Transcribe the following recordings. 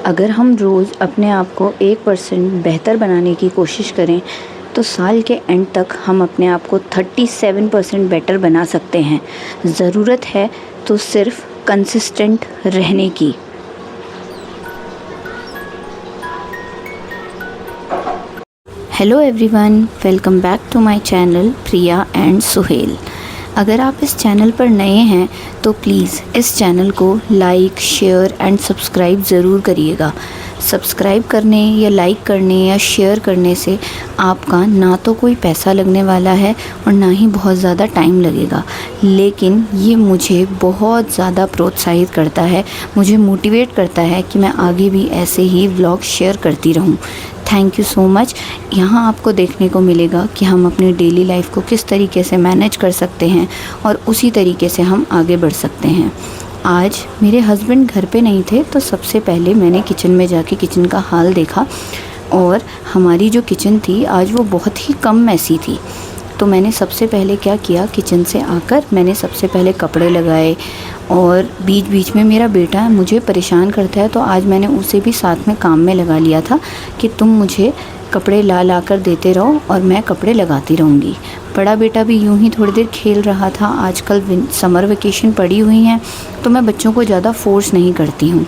अगर हम रोज़ अपने आप को 1% बेहतर बनाने की कोशिश करें तो साल के एंड तक हम अपने आप को 37% बेटर बना सकते हैं। ज़रूरत है तो सिर्फ कंसिस्टेंट रहने की। Hello everyone, welcome back to my channel Priya and Suhail. अगर आप इस चैनल पर नए हैं तो प्लीज़ इस चैनल को लाइक, शेयर एंड सब्सक्राइब ज़रूर करिएगा। सब्सक्राइब करने या लाइक करने या शेयर करने से आपका ना तो कोई पैसा लगने वाला है और ना ही बहुत ज़्यादा टाइम लगेगा, लेकिन ये मुझे बहुत ज़्यादा प्रोत्साहित करता है, मुझे मोटिवेट करता है कि मैं आगे भी ऐसे ही व्लॉग शेयर करती रहूँ। Thank you so much. यहाँ आपको देखने को मिलेगा कि हम अपनी डेली लाइफ को किस तरीके से मैनेज कर सकते हैं और उसी तरीके से हम आगे बढ़ सकते हैं। आज मेरे हस्बैंड घर पे नहीं थे तो सबसे पहले मैंने किचन में जाके किचन का हाल देखा और हमारी जो किचन थी आज वो बहुत ही कम मैसी थी। तो मैंने सबसे पहले क्या किया, किचन से आकर मैंने सबसे पहले कपड़े लगाए और बीच बीच में मेरा बेटा मुझे परेशान करता है तो आज मैंने उसे भी साथ में काम में लगा लिया था कि तुम मुझे कपड़े ला कर देते रहो और मैं कपड़े लगाती रहूँगी। बड़ा बेटा भी यूं ही थोड़ी देर खेल रहा था। आजकल समर वेकेशन पड़ी हुई हैं तो मैं बच्चों को ज़्यादा फोर्स नहीं करती हूँ।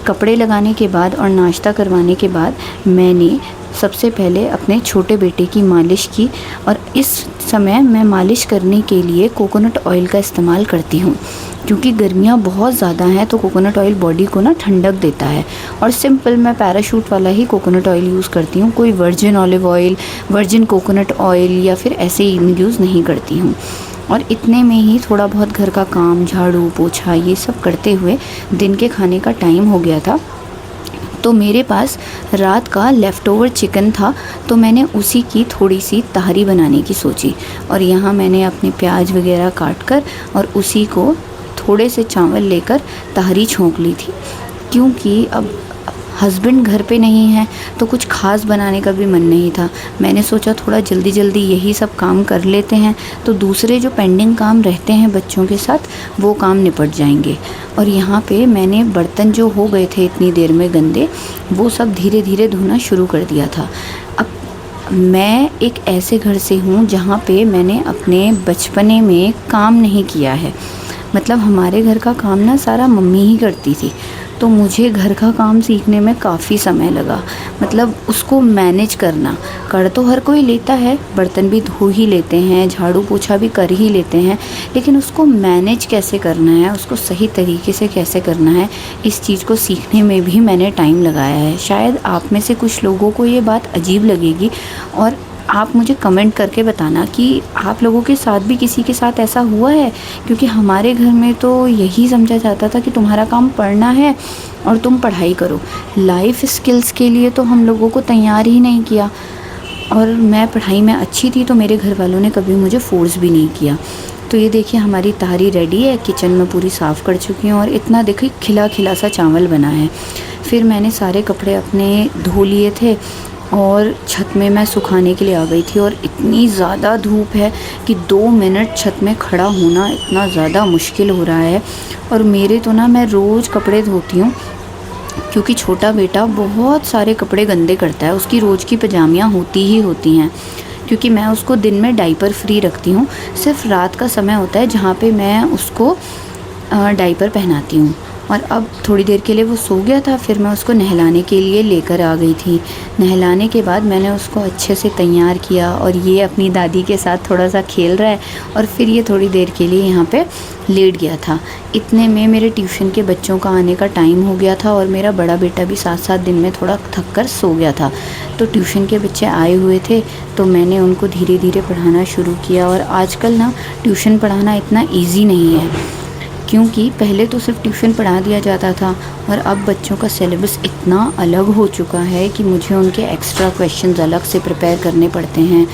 कपड़े लगाने के बाद और नाश्ता करवाने के बाद मैंने सबसे पहले अपने छोटे बेटे की मालिश की और इस समय मैं मालिश करने के लिए कोकोनट ऑयल का इस्तेमाल करती हूँ क्योंकि गर्मियाँ बहुत ज़्यादा हैं तो कोकोनट ऑयल बॉडी को ना ठंडक देता है। और सिंपल मैं पैराशूट वाला ही कोकोनट ऑयल यूज़ करती हूँ, कोई virgin olive oil, virgin coconut oil या फिर ऐसे यूज़ नहीं करती हूँ। और इतने में ही थोड़ा बहुत घर का काम, झाड़ू पोछा ये सब करते हुए दिन के खाने का टाइम हो गया था। तो मेरे पास रात का लेफ़्ट ओवर चिकन था तो मैंने उसी की थोड़ी सी तहरी बनाने की सोची और यहाँ मैंने अपने प्याज वगैरह काट कर और उसी को थोड़े से चावल लेकर तहरी छोंक ली थी। क्योंकि अब हस्बैंड घर पे नहीं है तो कुछ ख़ास बनाने का भी मन नहीं था। मैंने सोचा थोड़ा जल्दी जल्दी यही सब काम कर लेते हैं तो दूसरे जो पेंडिंग काम रहते हैं बच्चों के साथ वो काम निपट जाएंगे। और यहाँ पे मैंने बर्तन जो हो गए थे इतनी देर में गंदे, वो सब धीरे धीरे धोना शुरू कर दिया था। अब मैं एक ऐसे घर से हूँ जहाँ पे मैंने अपने बचपने में काम नहीं किया है। मतलब हमारे घर का काम ना सारा मम्मी ही करती थी तो मुझे घर का काम सीखने में काफ़ी समय लगा। मतलब उसको मैनेज करना, कर तो हर कोई लेता है, बर्तन भी धो ही लेते हैं, झाड़ू पोछा भी कर ही लेते हैं, लेकिन उसको मैनेज कैसे करना है, उसको सही तरीके से कैसे करना है, इस चीज़ को सीखने में भी मैंने टाइम लगाया है। शायद आप में से कुछ लोगों को ये बात अजीब लगेगी और आप मुझे कमेंट करके बताना कि आप लोगों के साथ भी किसी के साथ ऐसा हुआ है, क्योंकि हमारे घर में तो यही समझा जाता था कि तुम्हारा काम पढ़ना है और तुम पढ़ाई करो। लाइफ स्किल्स के लिए तो हम लोगों को तैयार ही नहीं किया और मैं पढ़ाई में अच्छी थी तो मेरे घर वालों ने कभी मुझे फोर्स भी नहीं किया। तो ये देखिए हमारी तहरी रेडी है, किचन में पूरी साफ़ कर चुकी हूँ और इतना देखिए खिला खिला सा चावल बना है। फिर मैंने सारे कपड़े अपने धो लिए थे और छत में मैं सुखाने के लिए आ गई थी और इतनी ज़्यादा धूप है कि 2 मिनट छत में खड़ा होना इतना ज़्यादा मुश्किल हो रहा है। और मेरे तो ना, मैं रोज़ कपड़े धोती हूँ क्योंकि छोटा बेटा बहुत सारे कपड़े गंदे करता है, उसकी रोज़ की पजामियाँ होती ही होती हैं। क्योंकि मैं उसको दिन में डाइपर फ्री रखती हूँ, सिर्फ रात का समय होता है जहाँ पे मैं उसको डाइपर पहनाती हूँ। और अब थोड़ी देर के लिए वो सो गया था, फिर मैं उसको नहलाने के लिए लेकर आ गई थी। नहलाने के बाद मैंने उसको अच्छे से तैयार किया और ये अपनी दादी के साथ थोड़ा सा खेल रहा है और फिर ये थोड़ी देर के लिए यहाँ पे लेट गया था। इतने में मेरे ट्यूशन के बच्चों का आने का टाइम हो गया था और मेरा बड़ा बेटा भी साथ साथ दिन में थोड़ा थक कर सो गया था। तो ट्यूशन के बच्चे आए हुए थे तो मैंने उनको धीरे धीरे पढ़ाना शुरू किया। और आजकल ना ट्यूशन पढ़ाना इतना ईजी नहीं है, क्योंकि पहले तो सिर्फ ट्यूशन पढ़ा दिया जाता था और अब बच्चों का सिलेबस इतना अलग हो चुका है कि मुझे उनके एक्स्ट्रा क्वेश्चंस अलग से प्रिपेयर करने पड़ते हैं।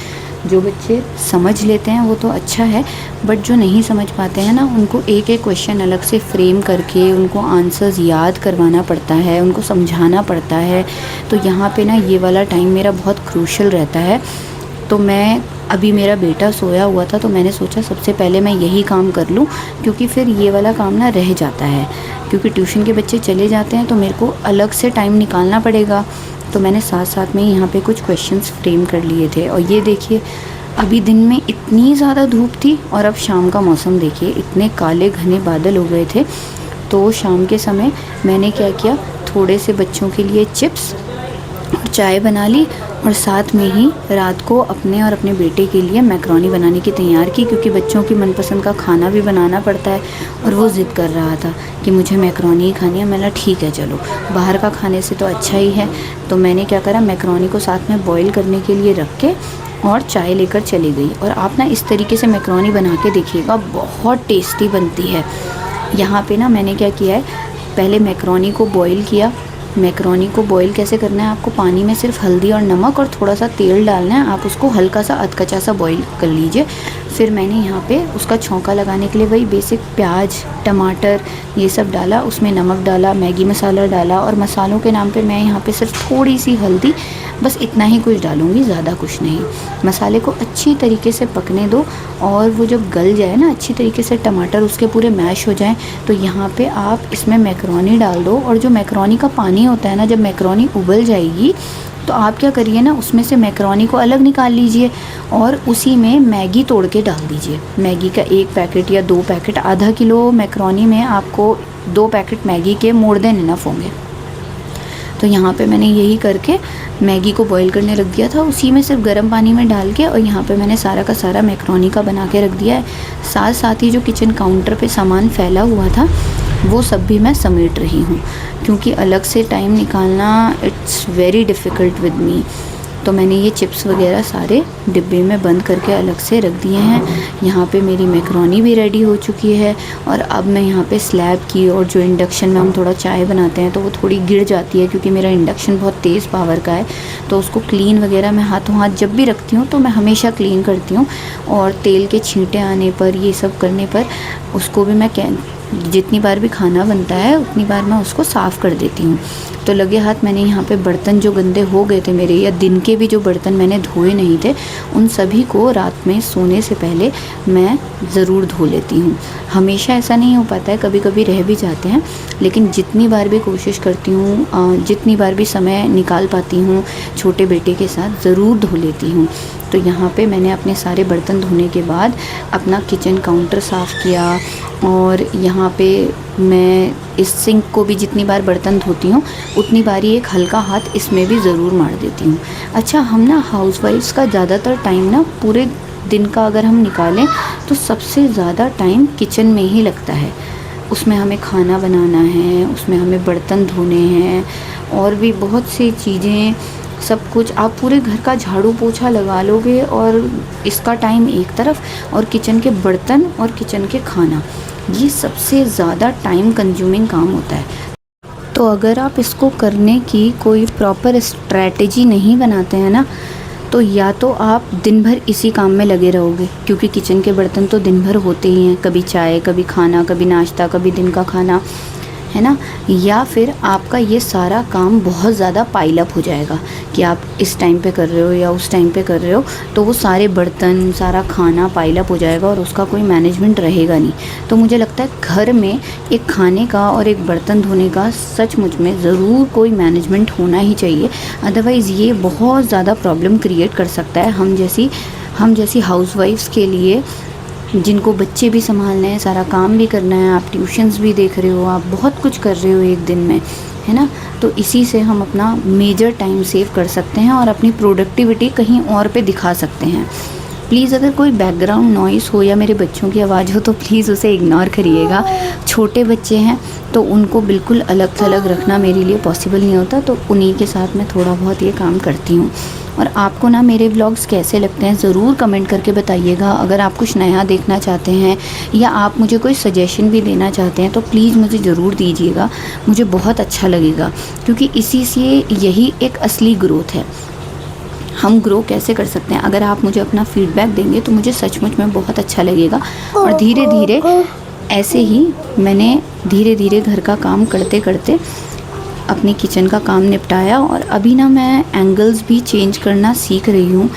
जो बच्चे समझ लेते हैं वो तो अच्छा है, बट जो नहीं समझ पाते हैं ना, उनको एक एक क्वेश्चन अलग से फ्रेम करके उनको आंसर्स याद करवाना पड़ता है, उनको समझाना पड़ता है। तो यहाँ पे ना ये वाला टाइम मेरा बहुत क्रूशल रहता है। तो मैं अभी मेरा बेटा सोया हुआ था तो मैंने सोचा सबसे पहले मैं यही काम कर लूँ, क्योंकि फिर ये वाला काम ना रह जाता है। क्योंकि ट्यूशन के बच्चे चले जाते हैं तो मेरे को अलग से टाइम निकालना पड़ेगा। तो मैंने साथ साथ में यहाँ पे कुछ क्वेश्चंस फ्रेम कर लिए थे। और ये देखिए, अभी दिन में इतनी ज़्यादा धूप थी और अब शाम का मौसम देखिए, इतने काले घने बादल हो गए थे। तो शाम के समय मैंने क्या किया, थोड़े से बच्चों के लिए चिप्स और चाय बना ली, और साथ में ही रात को अपने और अपने बेटे के लिए मैकरोनी बनाने की तैयार की, क्योंकि बच्चों की मनपसंद का खाना भी बनाना पड़ता है। और वो ज़िद कर रहा था कि मुझे मैकरोनी ही खानी है। मैंने ठीक है चलो, बाहर का खाने से तो अच्छा ही है। तो मैंने क्या करा, मैकरोनी को साथ में बॉईल करने के लिए रख के और चाय लेकर चली गई। और आप ना इस तरीके से मैकरोनी बना के देखिएगा, बहुत टेस्टी बनती है। यहाँ पे ना मैंने क्या किया है, पहले मैकरोनी को बॉईल किया। मैकरोनी को बॉईल कैसे करना है, आपको पानी में सिर्फ हल्दी और नमक और थोड़ा सा तेल डालना है। आप उसको हल्का सा अधकचा सा बॉईल कर लीजिए। फिर मैंने यहाँ पे उसका छौंका लगाने के लिए वही बेसिक प्याज, टमाटर ये सब डाला, उसमें नमक डाला, मैगी मसाला डाला, और मसालों के नाम पे मैं यहाँ पे सिर्फ थोड़ी सी हल्दी, बस इतना ही कुछ डालूँगी, ज़्यादा कुछ नहीं। मसाले को अच्छी तरीके से पकने दो, और वो जब गल जाए ना अच्छी तरीके से, टमाटर उसके पूरे मैश हो जाएं, तो यहाँ पे आप इसमें मैकरोनी डाल दो। और जो मैकरोनी का पानी होता है ना, जब मैकरोनी उबल जाएगी तो आप क्या करिए ना, उसमें से मैकरोनी को अलग निकाल लीजिए और उसी में मैगी तोड़ के डाल दीजिए। मैगी का 1 पैकेट या 2 पैकेट, आधा किलो मैकरोनी में आपको 2 पैकेट मैगी के मोर देन इनफ होंगे। तो यहाँ पे मैंने यही करके मैगी को बॉईल करने रख दिया था, उसी में सिर्फ गर्म पानी में डाल के, और यहाँ पे मैंने सारा का सारा मैकरोनी का बना के रख दिया है। साथ साथ ही जो किचन काउंटर पे सामान फैला हुआ था वो सब भी मैं समेट रही हूँ, क्योंकि अलग से टाइम निकालना it's very difficult with me. तो मैंने ये चिप्स वगैरह सारे डिब्बे में बंद करके अलग से रख दिए हैं। यहाँ पे मेरी मैकरोनी भी रेडी हो चुकी है। और अब मैं यहाँ पे स्लैब की, और जो इंडक्शन में हम थोड़ा चाय बनाते हैं तो वो थोड़ी गिर जाती है, क्योंकि मेरा इंडक्शन बहुत तेज़ पावर का है। तो उसको क्लीन वगैरह मैं हाथों हाथ जब भी रखती हूँ तो मैं हमेशा क्लीन करती हूँ, और तेल के छींटे आने पर, ये सब करने पर उसको भी मैं जितनी बार भी खाना बनता है उतनी बार मैं उसको साफ़ कर देती हूँ। तो लगे हाथ मैंने यहाँ पे बर्तन जो गंदे हो गए थे मेरे, या दिन के भी जो बर्तन मैंने धोए नहीं थे, उन सभी को रात में सोने से पहले मैं ज़रूर धो लेती हूँ। हमेशा ऐसा नहीं हो पाता है, कभी कभी रह भी जाते हैं, लेकिन जितनी बार भी कोशिश करती हूँ, जितनी बार भी समय निकाल पाती हूँ, छोटे बेटे के साथ ज़रूर धो लेती हूँ। तो यहाँ पे मैंने अपने सारे बर्तन धोने के बाद अपना किचन काउंटर साफ़ किया, और यहाँ पे मैं इस सिंक को भी जितनी बार बर्तन धोती हूँ उतनी बार ही एक हल्का हाथ इसमें भी ज़रूर मार देती हूँ। अच्छा, हम ना हाउसवाइफ्स का ज़्यादातर टाइम ना, पूरे दिन का अगर हम निकालें तो सबसे ज़्यादा टाइम किचन में ही लगता है। उसमें हमें खाना बनाना है, उसमें हमें बर्तन धोने हैं, और भी बहुत सी चीज़ें, सब कुछ। आप पूरे घर का झाड़ू पोछा लगा लोगे और इसका टाइम एक तरफ, और किचन के बर्तन और किचन के खाना, ये सबसे ज़्यादा टाइम कंज्यूमिंग काम होता है। तो अगर आप इसको करने की कोई प्रॉपर स्ट्रैटेजी नहीं बनाते हैं ना, तो या तो आप दिन भर इसी काम में लगे रहोगे, क्योंकि किचन के बर्तन तो दिन भर होते ही हैं, कभी चाय, कभी खाना, कभी नाश्ता, कभी दिन का खाना, है ना। या फिर आपका ये सारा काम बहुत ज़्यादा पाइल अप हो जाएगा कि आप इस टाइम पे कर रहे हो या उस टाइम पे कर रहे हो, तो वो सारे बर्तन, सारा खाना पाइल अप हो जाएगा और उसका कोई मैनेजमेंट रहेगा नहीं। तो मुझे लगता है घर में एक खाने का और एक बर्तन धोने का सचमुच में ज़रूर कोई मैनेजमेंट होना ही चाहिए, अदरवाइज़ ये बहुत ज़्यादा प्रॉब्लम क्रिएट कर सकता है हम जैसी हाउसवाइफ्स के लिए, जिनको बच्चे भी संभालने हैं, सारा काम भी करना है, आप ट्यूशन्स भी देख रहे हो, आप बहुत कुछ कर रहे हो एक दिन में, है ना। तो इसी से हम अपना मेजर टाइम सेव कर सकते हैं और अपनी प्रोडक्टिविटी कहीं और पे दिखा सकते हैं। प्लीज़ अगर कोई बैकग्राउंड नॉइस हो या मेरे बच्चों की आवाज़ हो तो प्लीज़ उसे इग्नोर करिएगा। छोटे बच्चे हैं तो उनको बिल्कुल अलग थलग रखना मेरे लिए पॉसिबल नहीं होता, तो उन्हीं के साथ मैं थोड़ा बहुत ये काम करती हूँ। और आपको ना मेरे व्लॉग्स कैसे लगते हैं ज़रूर कमेंट करके बताइएगा। अगर आप कुछ नया देखना चाहते हैं या आप मुझे कोई सजेशन भी देना चाहते हैं तो प्लीज़ मुझे ज़रूर दीजिएगा, मुझे बहुत अच्छा लगेगा, क्योंकि इसी से यही एक असली ग्रोथ है। हम ग्रो कैसे कर सकते हैं, अगर आप मुझे अपना फीडबैक देंगे तो मुझे सचमुच में बहुत अच्छा लगेगा। और धीरे धीरे ऐसे ही मैंने धीरे धीरे घर का काम करते करते अपनी किचन का काम निपटाया। और अभी ना मैं एंगल्स भी चेंज करना सीख रही हूँ,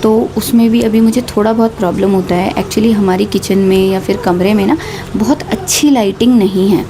तो उसमें भी अभी मुझे थोड़ा बहुत प्रॉब्लम होता है। एक्चुअली हमारी किचन में या फिर कमरे में ना बहुत अच्छी लाइटिंग नहीं है,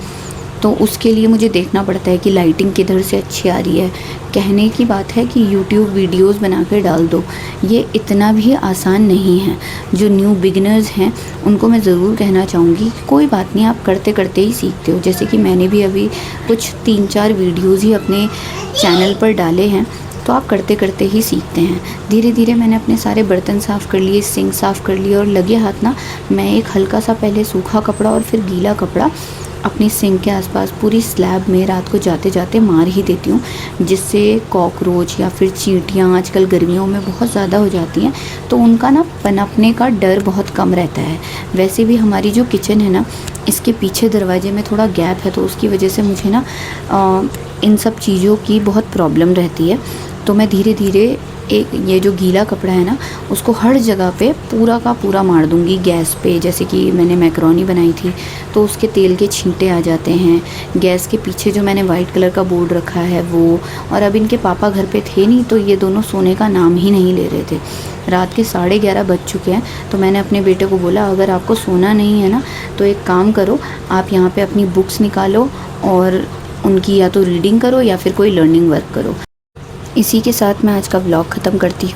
तो उसके लिए मुझे देखना पड़ता है कि लाइटिंग किधर से अच्छी आ रही है। कहने की बात है कि यूट्यूब वीडियोस बना कर डाल दो, ये इतना भी आसान नहीं है। जो न्यू बिगिनर्स हैं उनको मैं ज़रूर कहना चाहूँगी कि कोई बात नहीं, आप करते करते ही सीखते हो। जैसे कि मैंने भी अभी कुछ 3-4 वीडियोस ही अपने चैनल पर डाले हैं, तो आप करते करते ही सीखते हैं। धीरे धीरे मैंने अपने सारे बर्तन साफ़ कर लिए, सिंक साफ़ कर लिए, और लगे हाथ ना मैं एक हल्का सा पहले सूखा कपड़ा और फिर गीला कपड़ा अपनी सिंक के आसपास पूरी स्लैब में रात को जाते जाते मार ही देती हूँ, जिससे कॉकरोच या फिर चींटियाँ आजकल गर्मियों में बहुत ज़्यादा हो जाती हैं, तो उनका ना पनपने का डर बहुत कम रहता है। वैसे भी हमारी जो किचन है ना, इसके पीछे दरवाजे में थोड़ा गैप है, तो उसकी वजह से मुझे ना इन सब चीज़ों की बहुत प्रॉब्लम रहती है। तो मैं धीरे धीरे एक ये जो गीला कपड़ा है ना, उसको हर जगह पे पूरा का पूरा मार दूँगी गैस पे। जैसे कि मैंने मैकरोनी बनाई थी तो उसके तेल के छींटे आ जाते हैं, गैस के पीछे जो मैंने वाइट कलर का बोर्ड रखा है वो, और अब इनके पापा घर पे थे नहीं तो ये दोनों सोने का नाम ही नहीं ले रहे थे। रात के 11:30 बज चुके हैं, तो मैंने अपने बेटे को बोला अगर आपको सोना नहीं है ना तो एक काम करो, आप यहाँ पे अपनी बुक्स निकालो और उनकी या तो रीडिंग करो या फिर कोई लर्निंग वर्क करो। इसी के साथ मैं आज का व्लॉग ख़त्म करती हूँ।